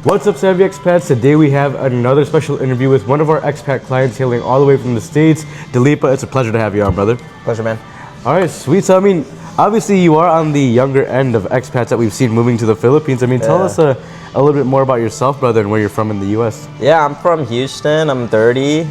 What's up, Savvy Expats? Today we have another special interview with one of our expat clients hailing all the way from the States. Dilipa, it's a pleasure to have you on, brother. Pleasure, man. All right, sweet. So, I mean, obviously you are on the younger end of expats that we've seen moving to the Philippines. I mean, tell us a little bit more about yourself, brother, and where you're from in the U.S. Yeah, I'm from Houston. I'm 30.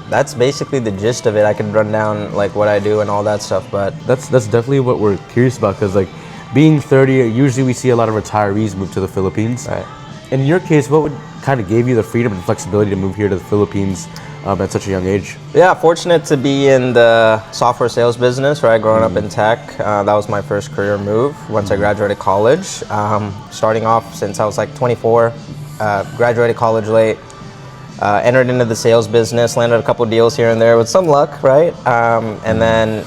That's basically the gist of it. I could run down like what I do and all that stuff, but That's definitely what we're curious about, because like being 30, usually we see a lot of retirees move to the Philippines. Right. In your case, what would kind of gave you the freedom and flexibility to move here to the Philippines at such a young age? Yeah, fortunate to be in the software sales business, right? Growing up in tech, that was my first career move once I graduated college. Starting off since I was like 24, graduated college late, entered into the sales business, landed a couple deals here and there with some luck, right? And then,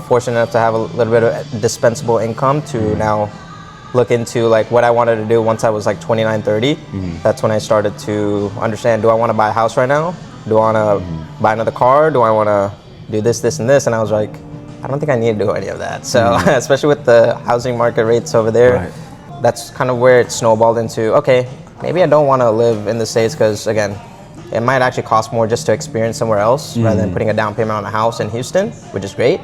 fortunate enough to have a little bit of dispensable income to now look into like what I wanted to do once I was like 29, 30. That's when I started to understand, do I want to buy a house right now? Do I want to buy another car? Do I want to do this, this, and this? And I was like, I don't think I need to do any of that. So especially with the housing market rates over there, that's kind of where it snowballed into, okay, maybe I don't want to live in the States because, again, it might actually cost more just to experience somewhere else rather than putting a down payment on a house in Houston, which is great.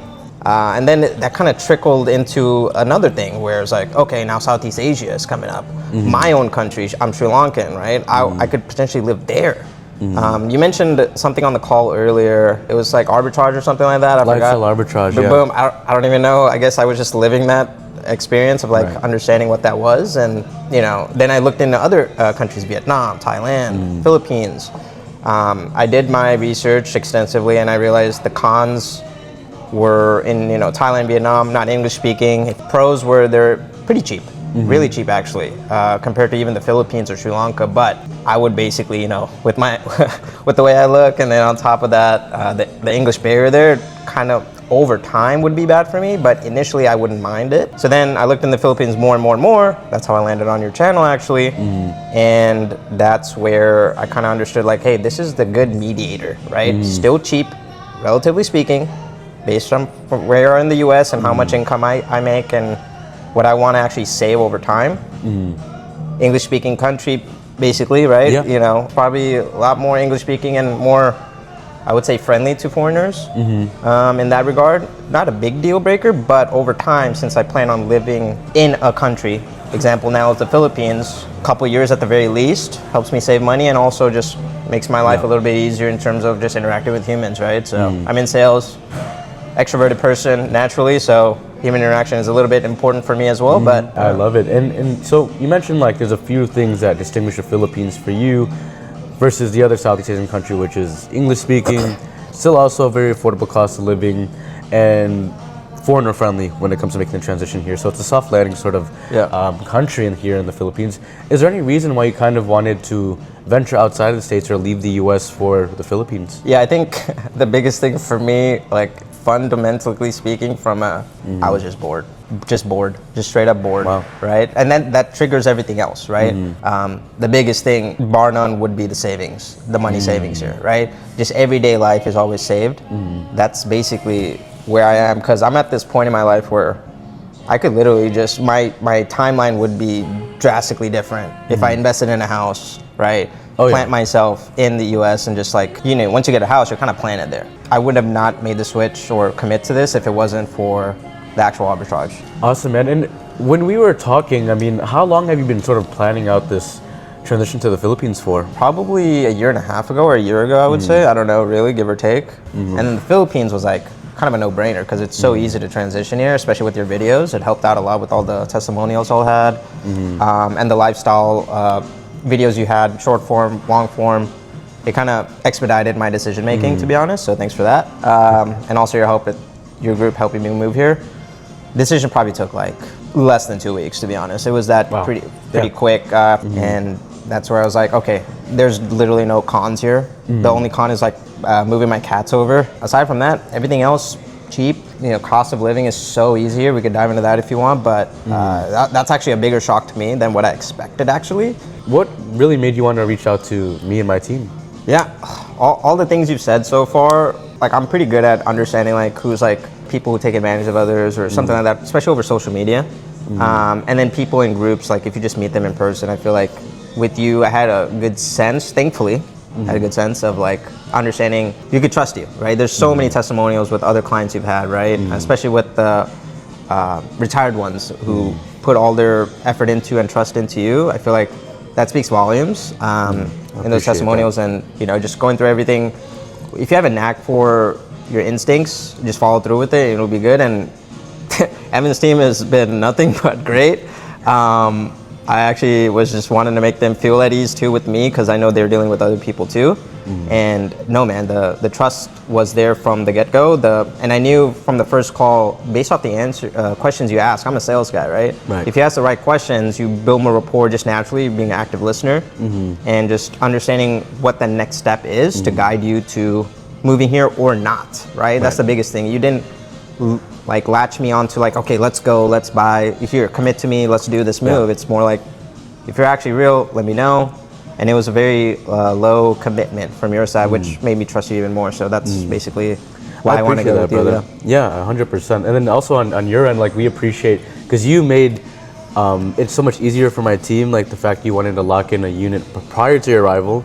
And then that kind of trickled into another thing where it's like, okay, now Southeast Asia is coming up. My own country, I'm Sri Lankan, right? I could potentially live there. You mentioned something on the call earlier. It was like arbitrage or something like that. I Lifestyle forgot. arbitrage, But yeah. boom, I don't even know. I guess I was just living that experience of like understanding what that was. And, then I looked into other countries, Vietnam, Thailand, Philippines. I did my research extensively and I realized the cons were in Thailand, Vietnam, not English speaking. Pros were they're pretty cheap, really cheap actually, compared to even the Philippines or Sri Lanka. But I would basically, with my with the way I look, and then on top of that, the English barrier there, kind of over time would be bad for me. But initially, I wouldn't mind it. So then I looked in the Philippines more and more and more. That's how I landed on your channel actually, and that's where I kind of understood like, hey, this is the good mediator, right? Still cheap, relatively speaking, based on where you are in the U.S. and how much income I make and what I want to actually save over time. English-speaking country, basically, right? Yeah. Probably a lot more English-speaking and more, I would say, friendly to foreigners in that regard. Not a big deal breaker, but over time, since I plan on living in a country, example now is the Philippines, a couple years at the very least, helps me save money and also just makes my life a little bit easier in terms of just interacting with humans, right? So I'm in sales, extroverted person naturally, so human interaction is a little bit important for me as well. But I love it. And so you mentioned like there's a few things that distinguish the Philippines for you versus the other Southeast Asian country, which is English speaking, still also a very affordable cost of living, and foreigner friendly when it comes to making the transition here. So it's a soft landing sort of country here in the Philippines. Is there any reason why you kind of wanted to venture outside of the States or leave the US for the Philippines? Yeah, I think the biggest thing for me, like fundamentally speaking, I was just bored, just straight up bored, right? And then that triggers everything else, right? The biggest thing, bar none, would be the savings, the money savings here, right? Just everyday life is always saved. That's basically where I am, because I'm at this point in my life where I could literally just, my timeline would be drastically different if I invested in a house, right? Plant myself in the US and just like, once you get a house, you're kind of planted there. I would have not made the switch or commit to this if it wasn't for the actual arbitrage. Awesome, man. And when we were talking, I mean, how long have you been sort of planning out this transition to the Philippines for? Probably a year and a half ago or a year ago, I would say. I don't know, really, give or take. And then the Philippines was like kind of a no-brainer because it's so easy to transition here, especially with your videos. It helped out a lot with all the testimonials I had and the lifestyle videos you had, short form, long form. It kind of expedited my decision making, to be honest. So thanks for that, and also your group helping me move here. Decision probably took like less than 2 weeks, to be honest. It was that pretty quick, and that's where I was like, okay, there's literally no cons here. The only con is like moving my cats over. Aside from that, everything else cheap. Cost of living is so easy here. We could dive into that if you want, but that's actually a bigger shock to me than what I expected, actually. What really made you want to reach out to me and my team? Yeah, all the things you've said so far, like I'm pretty good at understanding like who's like people who take advantage of others or something like that, especially over social media. And then people in groups, like if you just meet them in person, I feel like with you, I had a good sense, thankfully, had a good sense of like understanding you could trust you, right? There's so many testimonials with other clients you've had, right? Especially with the retired ones who put all their effort into and trust into you. I feel like that speaks volumes in those testimonials, and just going through everything. If you have a knack for your instincts, just follow through with it, it'll be good. And Evan's team has been nothing but great. I actually was just wanting to make them feel at ease too with me, because I know they're dealing with other people too. And no, man, the trust was there from the get-go. And I knew from the first call, based off the questions you ask, I'm a sales guy, right? If you ask the right questions, you build more rapport just naturally, being an active listener, and just understanding what the next step is to guide you to moving here or not, right? That's the biggest thing. You didn't like latch me onto like, okay, let's go, let's buy, here, commit to me, let's do this move. It's more like, if you're actually real, let me know. And it was a very low commitment from your side, which made me trust you even more. So that's basically why I want to go with you. Yeah, 100%. And then also on your end, like we appreciate, because you made it so much easier for my team, like the fact you wanted to lock in a unit prior to your arrival.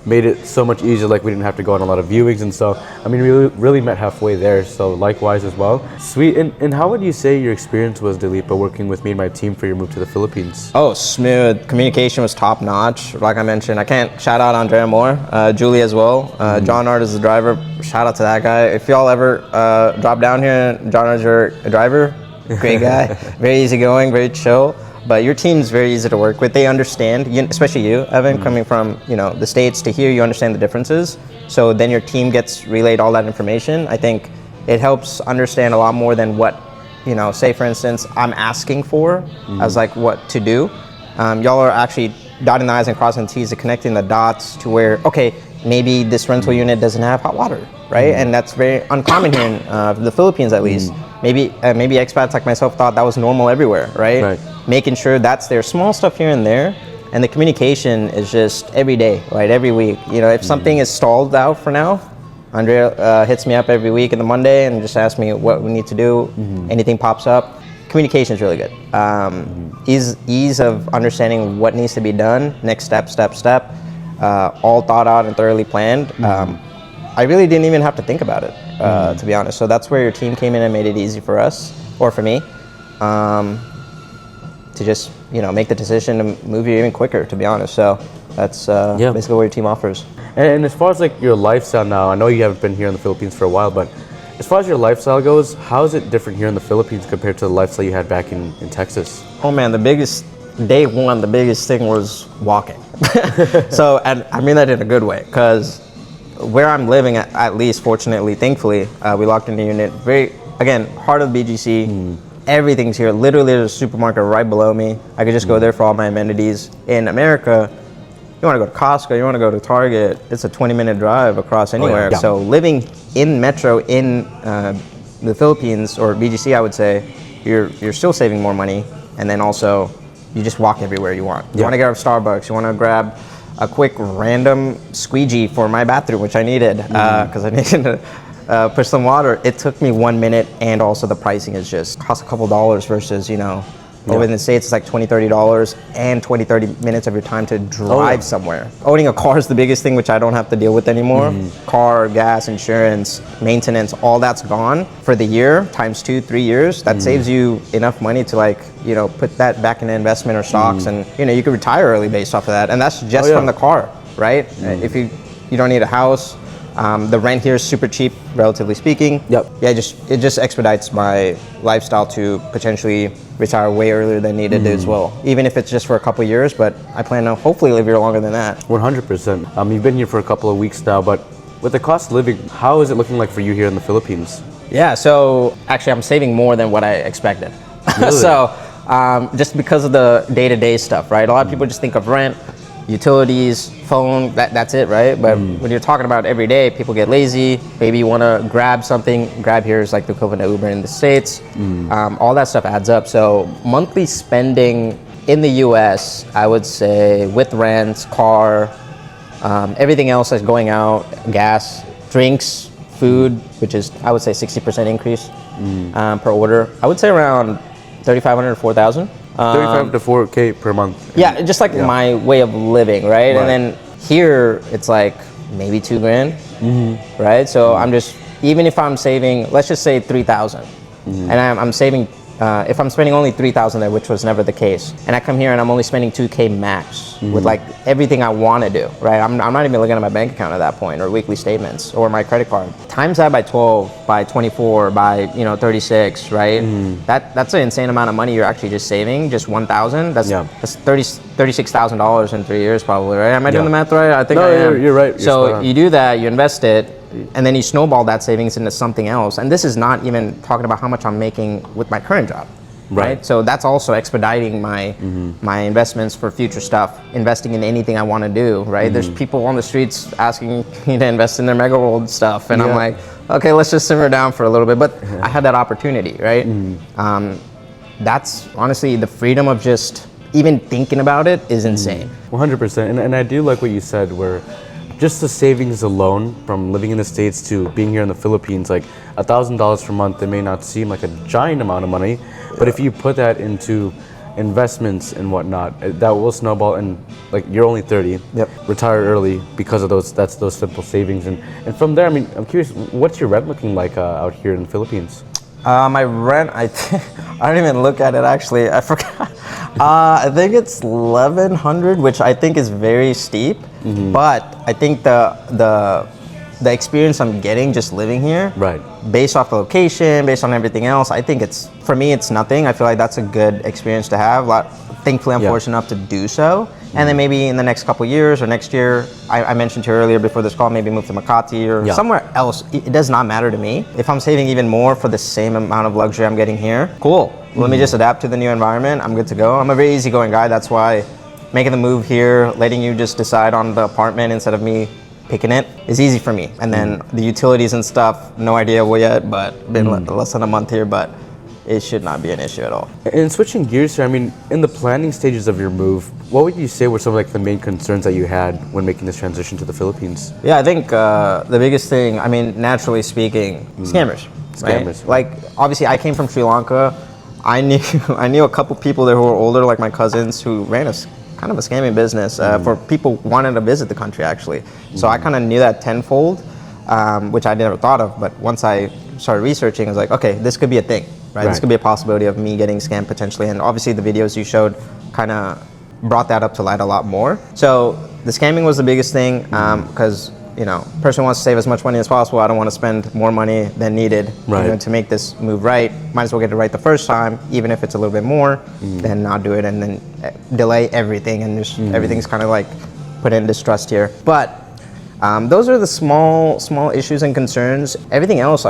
Made it so much easier, like we didn't have to go on a lot of viewings and stuff. I mean, we really met halfway there, so likewise as well. Sweet. And how would you say your experience was, Dilipa, working with me and my team for your move to the Philippines? Oh, smooth. Communication was top notch. Like I mentioned, I can't shout out Andrea more, Julie as well. John Art is the driver. Shout out to that guy. If y'all ever drop down here, John Art's your driver. Great guy. Very easygoing, very chill. But your team's very easy to work with. They understand, especially you, Evan, coming from the States to here, you understand the differences. So then your team gets relayed all that information. I think it helps understand a lot more than what, say for instance, I'm asking for as like what to do. Y'all are actually dotting the I's and crossing the T's and connecting the dots to where, okay, maybe this rental unit doesn't have hot water, right? And that's very uncommon here in the Philippines, at least. Maybe expats like myself thought that was normal everywhere, right? Making sure that's there. Small stuff here and there. And the communication is just every day, right? Every week. If something is stalled out for now, Andrea hits me up every week in the Monday and just asks me what we need to do. Anything pops up. Communication is really good. Ease of understanding what needs to be done. Next step. All thought out and thoroughly planned. I really didn't even have to think about it, to be honest. So that's where your team came in and made it easy for us, or for me, to just make the decision to move you even quicker, to be honest. So that's basically what your team offers. And as far as like your lifestyle now, I know you haven't been here in the Philippines for a while, but as far as your lifestyle goes, how is it different here in the Philippines compared to the lifestyle you had back in Texas? Oh man, day one, the biggest thing was walking. So, and I mean that in a good way, because where I'm living, at least, fortunately, thankfully, we locked in a unit. Again, heart of BGC. Everything's here. Literally, there's a supermarket right below me. I could just go there for all my amenities. In America, you want to go to Costco, you want to go to Target, it's a 20-minute drive across anywhere. So living in Metro in the Philippines, or BGC, I would say, you're still saving more money. And then also, you just walk everywhere you want. You want to grab Starbucks, you want to grab a quick random squeegee for my bathroom, which I needed because I needed to push some water. It took me 1 minute, and also the pricing is just cost a couple dollars versus, over in the States, it's like $20, $30 and 20, 30 minutes of your time to drive somewhere. Owning a car is the biggest thing, which I don't have to deal with anymore. Car, gas, insurance, maintenance, all that's gone for the year, times 2-3 years. That saves you enough money to put that back in an investment or stocks, and you can retire early based off of that. And that's just from the car, right? If you don't need a house, the rent here is super cheap, relatively speaking. It just expedites my lifestyle to potentially retire way earlier than needed as well. Even if it's just for a couple of years, but I plan to hopefully live here longer than that. 100%. You've been here for a couple of weeks now, but with the cost of living, how is it looking like for you here in the Philippines? Yeah, so actually I'm saving more than what I expected. Really? So just because of the day-to-day stuff, right? A lot of people just think of rent, utilities, phone, that's it, right? But when you're talking about every day, people get lazy. Maybe you want to grab something. Grab here is like the equivalent of Uber in the States. All that stuff adds up. So monthly spending in the US, I would say, with rent, car, everything else that's going out, gas, drinks, food, which is, I would say, 60% increase per order. I would say around $3,500 to $4,000. 35 to 4K per month. Yeah, just like my way of living, right? And then here it's like maybe $2,000, right? So I'm just, even if I'm saving, let's just say 3,000, and I'm saving, if I'm spending only 3,000 there, which was never the case, and I come here and I'm only spending 2K max with like everything I want to do, right? I'm not even looking at my bank account at that point, or weekly statements, or my credit card. Times that by 12, by 24, by 36, right? That's an insane amount of money you're actually just saving. Just 1,000. That's $36,000 in 3 years, probably, right? Am I doing the math right? I think I am. You're right. So you do that, you invest it, and then you snowball that savings into something else. And this is not even talking about how much I'm making with my current job, right? So that's also expediting my my investments for future stuff, investing in anything I want to do, right? There's people on the streets asking me to invest in their Mega World stuff, and I'm like, okay, let's just simmer down for a little bit. But I had that opportunity, right? That's honestly the freedom of just even thinking about it is insane. 100%. And I do like what you said, where just the savings alone from living in the States to being here in the Philippines, like $1,000 per month, it may not seem like a giant amount of money, but if you put that into investments and whatnot, that will snowball. And like, you're only 30, retire early because of those simple savings. And from there, I mean, I'm curious, what's your rent looking like out here in the Philippines? My rent, I don't even look at it actually. I forgot. I think it's 1,100, which I think is very steep. But I think the experience I'm getting just living here, based off the location, based on everything else, I think for me it's nothing. I feel like that's a good experience to have. Thankfully, I'm fortunate enough to do so. And then maybe in the next couple years or next year, I mentioned to you earlier before this call, maybe move to Makati or somewhere else. It does not matter to me. If I'm saving even more for the same amount of luxury I'm getting here, cool. Let me just adapt to the new environment. I'm good to go. I'm a very easygoing guy. That's why making the move here, letting you just decide on the apartment instead of me picking it is easy for me. And then the utilities and stuff, no idea what yet, but been less than a month here, but it should not be an issue at all. And switching gears here, I mean, in the planning stages of your move, what would you say were some of like the main concerns that you had when making this transition to the Philippines? Yeah, I think the biggest thing, I mean, naturally speaking, scammers. Right? Like, obviously I came from Sri Lanka. I knew a couple people there who were older, like my cousins, who ran kind of a scamming business for people wanting to visit the country, actually. So I kind of knew that tenfold, which I never thought of. But once I started researching, I was like, okay, this could be a thing, right? This could be a possibility of me getting scammed potentially. And obviously the videos you showed kind of brought that up to light a lot more. So the scamming was the biggest thing, because person wants to save as much money as possible. I don't want to spend more money than needed to make this move right. Might as well get it right the first time, even if it's a little bit more, than not do it and then delay everything, and just everything's kind of like put in distrust here. But those are the small issues and concerns. Everything else,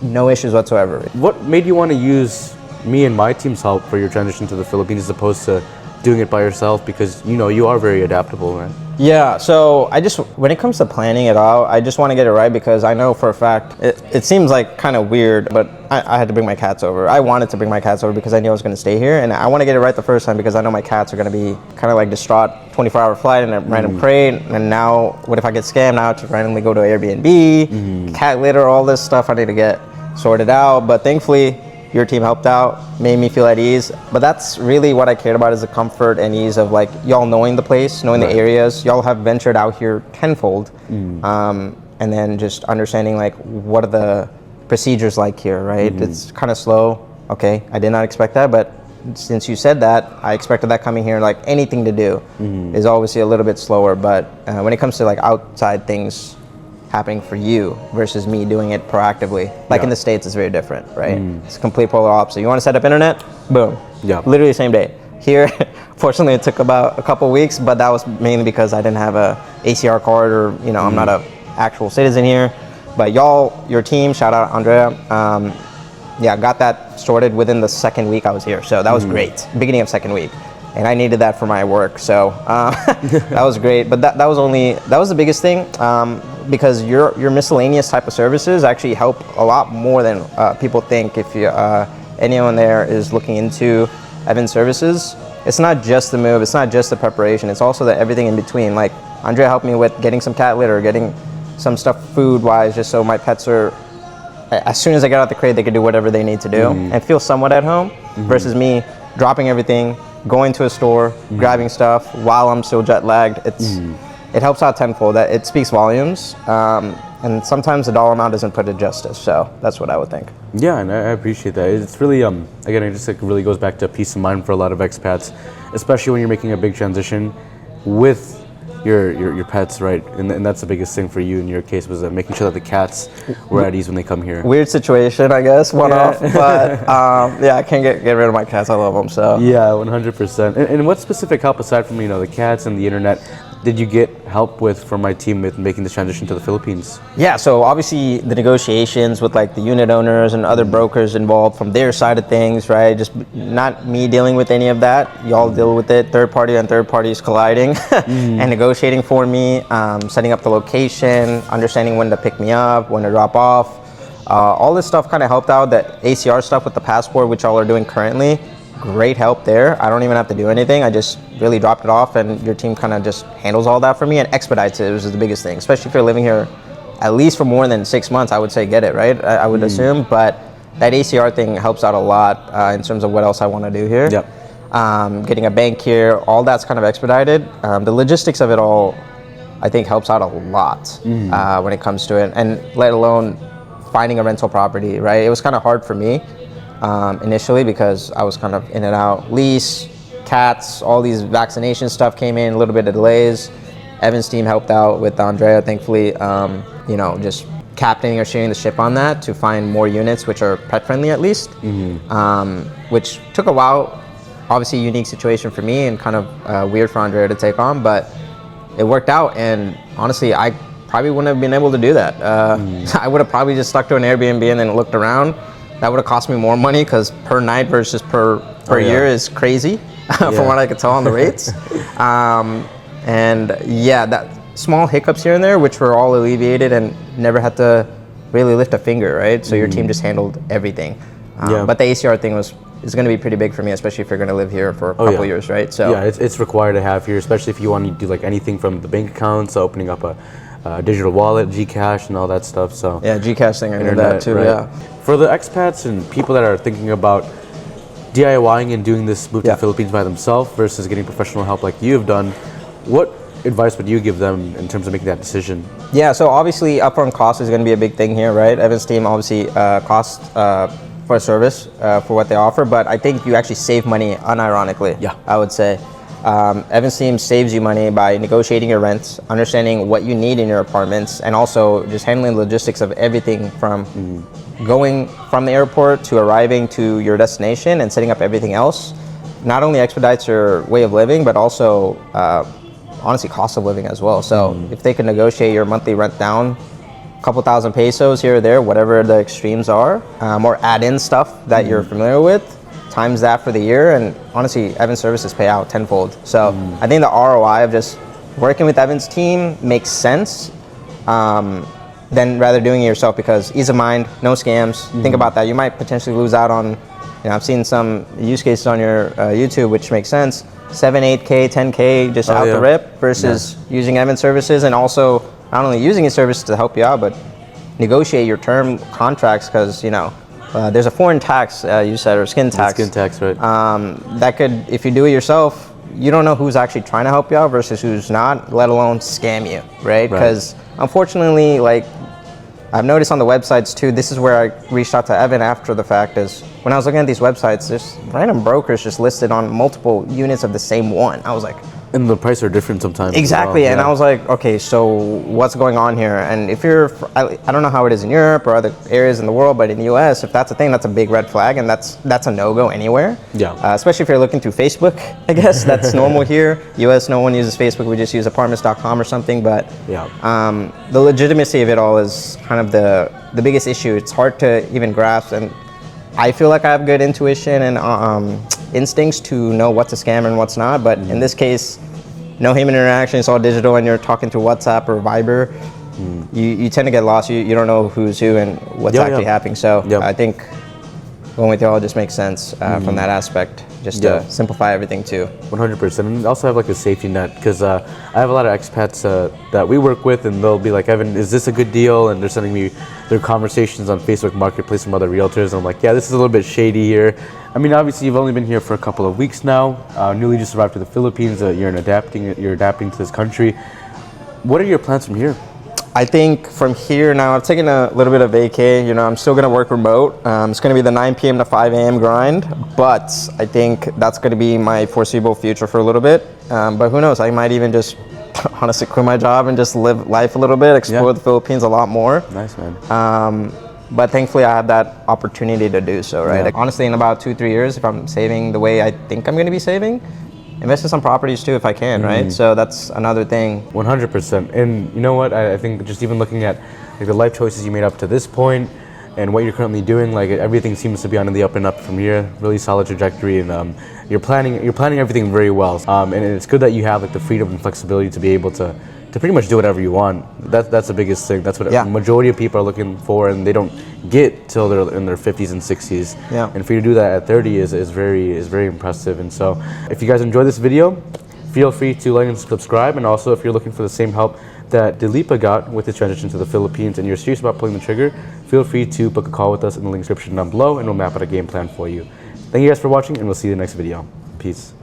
no issues whatsoever. What made you want to use me and my team's help for your transition to the Philippines as opposed to doing it by yourself? Because you are very adaptable, right? Yeah, so when it comes to planning it out, I just want to get it right, because I know for a fact, it seems like kind of weird, but I had to bring my cats over. I wanted to bring my cats over because I knew I was going to stay here, and I want to get it right the first time because I know my cats are going to be kind of like distraught, 24-hour flight in a random crate, and now what if I get scammed? Now to randomly go to Airbnb, cat litter, all this stuff I need to get sorted out. But thankfully, your team helped out, made me feel at ease. But that's really what I cared about, is the comfort and ease of like y'all knowing the place, knowing the areas. Y'all have ventured out here tenfold, and then just understanding like what are the procedures like here, right? It's kind of slow. Okay, I did not expect that, but since you said that, I expected that coming here. Like anything to do is obviously a little bit slower, but when it comes to like outside things happening for you versus me doing it proactively, like in the States, it's very different, right? It's complete polar opposite. You want to set up internet? Boom. Literally the same day. Here, fortunately, it took about a couple weeks, but that was mainly because I didn't have a ACR card, or I'm not a actual citizen here. But your team, shout out Andrea, got that sorted within the second week I was here. So that was great. Beginning of second week. And I needed that for my work, so that was great. But that was the biggest thing, because your miscellaneous type of services actually help a lot more than people think. If anyone there is looking into Evan services, it's not just the move, it's not just the preparation, it's also everything in between. Like Andrea helped me with getting some cat litter, getting some stuff food-wise, just so my pets are, as soon as I get out the crate, they can do whatever they need to do and feel somewhat at home, versus me dropping everything, going to a store, grabbing stuff while I'm still jet lagged. It helps out tenfold. That it speaks volumes, and sometimes the dollar amount doesn't put it justice. So that's what I would think. Yeah, and I appreciate that. It's really again, it just like really goes back to peace of mind for a lot of expats, especially when you're making a big transition with your pets, right? And that's the biggest thing for you in your case, was making sure that the cats were at ease when they come here. Weird situation, I guess, one off, but yeah, I can't get rid of my cats. I love them, so. Yeah, 100%. And what specific help, aside from the cats and the internet, did you get help with from my team with making this transition to the Philippines? Yeah, so obviously the negotiations with like the unit owners and other brokers involved from their side of things, right? Just not me dealing with any of that. Y'all deal with it. Third party and third parties colliding and negotiating for me, setting up the location, understanding when to pick me up, when to drop off. All this stuff kind of helped out. That ACR stuff with the passport, which y'all are doing currently, great help there. I don't even have to do anything. I just really dropped it off, and your team kind of just handles all that for me and expedites it, which is the biggest thing. Especially if you're living here at least for more than 6 months, I would say get it, right? I would assume, but that ACR thing helps out a lot in terms of what else I want to do here. Yep. Getting a bank here, all that's kind of expedited. The logistics of it all, I think, helps out a lot when it comes to it, and let alone finding a rental property, right? It was kind of hard for me initially because I was kind of in and out. Lease, cats, all these vaccination stuff came in, a little bit of delays. Evan's team helped out with Andrea, thankfully, just captaining or sharing the ship on that to find more units which are pet friendly at least, which took a while. Obviously a unique situation for me and kind of weird for Andrea to take on, but it worked out, and honestly, I probably wouldn't have been able to do that. I would have probably just stuck to an Airbnb and then looked around. That would have cost me more money because per night versus per year is crazy from what I could tell on the rates. And yeah, that small hiccups here and there, which were all alleviated and never had to really lift a finger, right? So your team just handled everything. But the ACR thing is going to be pretty big for me, especially if you're going to live here for a couple years, right? So yeah, it's required to have here, especially if you want to do like anything from the bank accounts, opening up a digital wallet, Gcash, and all that stuff. So yeah, Gcash thing, I know that too. Right? Yeah. For the expats and people that are thinking about DIYing and doing this move to the Philippines by themselves versus getting professional help like you've done, what advice would you give them in terms of making that decision? Yeah, so obviously upfront cost is going to be a big thing here, right? Evan's team obviously cost for a service for what they offer, but I think you actually save money unironically. Yeah, I would say. Evan's team saves you money by negotiating your rents, understanding what you need in your apartments, and also just handling the logistics of everything from going from the airport to arriving to your destination and setting up everything else. Not only expedites your way of living, but also honestly cost of living as well. So if they can negotiate your monthly rent down a couple thousand pesos here or there, whatever the extremes are, or add in stuff that you're familiar with, times that for the year, and honestly, Evan's services pay out tenfold. So I think the ROI of just working with Evan's team makes sense than rather doing it yourself, because ease of mind, no scams. Think about that. You might potentially lose out on, I've seen some use cases on your YouTube, which makes sense. 7, 8K, 10K just out the rip versus using Evan's services, and also not only using his services to help you out, but negotiate your term contracts, because, there's a foreign tax, you said, or skin tax. Skin tax, right. That could, if you do it yourself, you don't know who's actually trying to help you out versus who's not, let alone scam you, right? Because unfortunately, like, I've noticed on the websites too, this is where I reached out to Evan after the fact, is when I was looking at these websites, there's random brokers just listed on multiple units of the same one. I was like, and the prices are different sometimes. Exactly, and I was like, okay, so what's going on here? And if you're, I don't know how it is in Europe or other areas in the world, but in the US, if that's a thing, that's a big red flag, and that's a no-go anywhere. Yeah. Especially if you're looking through Facebook, I guess. That's normal here. US, no one uses Facebook. We just use apartments.com or something, but the legitimacy of it all is kind of the biggest issue. It's hard to even grasp, and I feel like I have good intuition and instincts to know what's a scam and what's not, but in this case, no human interaction, it's all digital, and you're talking through WhatsApp or Viber, you tend to get lost. You don't know who's who and what's actually happening. So I think going with y'all just makes sense from that aspect. just Yeah. to simplify everything too. 100%, and also have like a safety net because I have a lot of expats that we work with, and they'll be like, Evan, is this a good deal? And they're sending me their conversations on Facebook Marketplace from other realtors, and I'm like, yeah, this is a little bit shady here. I mean, obviously, you've only been here for a couple of weeks now, newly just arrived to the Philippines. You're adapting to this country. What are your plans from here? I think from here now, I've taken a little bit of vacay. You know, I'm still gonna work remote. It's gonna be the 9 p.m. to 5 a.m. grind, but I think that's gonna be my foreseeable future for a little bit. But who knows? I might even just honestly quit my job and just live life a little bit, explore the Philippines a lot more. Nice, man. But thankfully, I have that opportunity to do so, right? Yeah. Like, honestly, in about 2-3 years, if I'm saving the way I think I'm gonna be saving, invest in some properties too if I can, right? So that's another thing. 100%. And you know what? I think just even looking at like the life choices you made up to this point and what you're currently doing, like everything seems to be on the up and up from here. Really solid trajectory, and you're planning everything very well. And it's good that you have like the freedom and flexibility to be able to pretty much do whatever you want. That's the biggest thing. That's what the majority of people are looking for, and they don't get till they're in their 50s and 60s. Yeah. And for you to do that at 30 is very impressive. And so, if you guys enjoyed this video, feel free to like and subscribe. And also, if you're looking for the same help that Dilipa got with his transition to the Philippines, and you're serious about pulling the trigger, feel free to book a call with us in the link description down below, and we'll map out a game plan for you. Thank you guys for watching, and we'll see you in the next video. Peace.